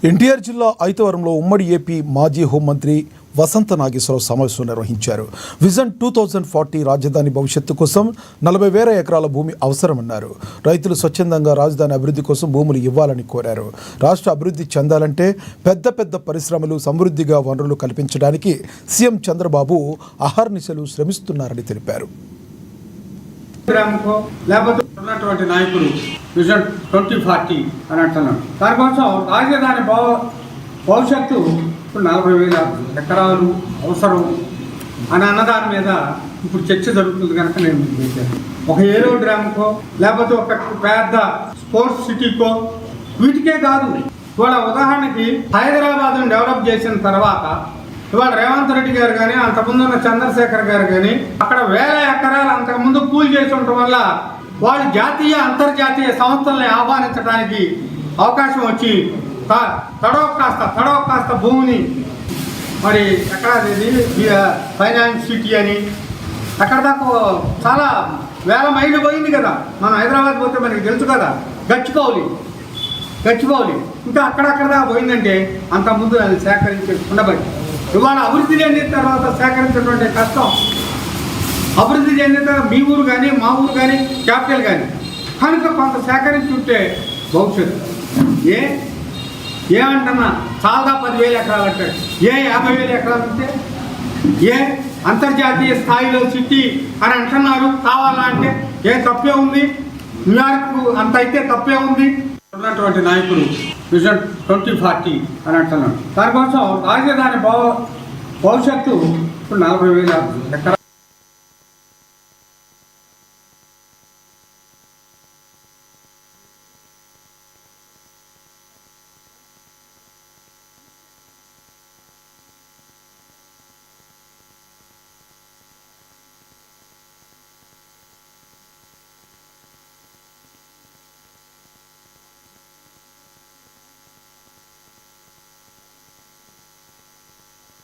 ఎన్టీఆర్ జిల్లా ఐతవరంలో ఉమ్మడి ఏపీ మాజీ హోంమంత్రి వసంత నాగేశ్వరరావు సమావేశం నిర్వహించారు. విజన్ 2040 రాజధాని భవిష్యత్తు కోసం 40,000 ఎకరాల భూమి అవసరమన్నారు. రైతులు స్వచ్ఛందంగా రాజధాని అభివృద్ధి కోసం భూములు ఇవ్వాలని కోరారు. రాష్ట్ర అభివృద్ధి చెందాలంటే పెద్ద పరిశ్రమలు, సమృద్ధిగా వనరులు కల్పించడానికి సీఎం చంద్రబాబు అహర్నిశలు శ్రమిస్తున్నారని తెలిపారు. లేకపోతే ఉన్నటువంటి నాయకులు విజన్ 2040 అని అంటున్నారు. దానికోసం రాజధాని భవిష్యత్తు 40,000 ఎకరాలు అవసరం అని అన్నదాని మీద ఇప్పుడు చర్చ జరుగుతుంది కనుక నేను చేశాను. ఒక ఏరోడ్రామ్కో లేకపోతే ఒక పెద్ద స్పోర్ట్స్ సిటీకో వీటికే కాదు. ఇవాళ ఉదాహరణకి హైదరాబాద్ను డెవలప్ చేసిన తర్వాత ఇవాళ రేవంత్ రెడ్డి గారు కానీ అంతకుముందు ఉన్న చంద్రశేఖర్ గారు కానీ అక్కడ 1,000 ఎకరాలు అంతకుముందు కూల్ చేసి ఉండటం వల్ల వాళ్ళు జాతీయ అంతర్జాతీయ సంస్థల్ని ఆహ్వానించడానికి అవకాశం వచ్చి తడవ కాస్త భూమిని మరి ఎక్కడ ఫైనాన్స్ సిటీ అని అక్కడ దాకా చాలా 1,000 మైళ్ళు పోయింది కదా. మనం హైదరాబాద్ పోతే మనకి తెలుసు కదా, గచ్చిబౌలి ఇంకా అక్కడక్కడ దాకా పోయిందంటే అంతకుముందు అది సేకరించి ఉండబట్టి ఇవాళ అభివృద్ధి చెందిన తర్వాత సేకరించినటువంటి కష్టం. అభివృద్ధి చెందిన తర్వాత మీ ఊరు కానీ మా ఊరు కానీ క్యాపిటల్ కానీ కనుక కొంత సేకరించుంటే భవిష్యత్తు ఏమంటున్నా చాలా 10,000 ఎకరాలు అంటాడు. 50,000 ఎకరాలు అంటే అంతర్జాతీయ స్థాయిలో సిటీ అని అంటున్నారు. కావాలా అంటే తప్పే ఉంది? న్యూయార్క్ అంత అయితే తప్పే ఉంది. ఉన్నటువంటి నాయకులు విజన్ 2040 అని అంటున్నారు. దానికోసం రాజధాని భవిష్యత్తు 40,000 ఎకరాలు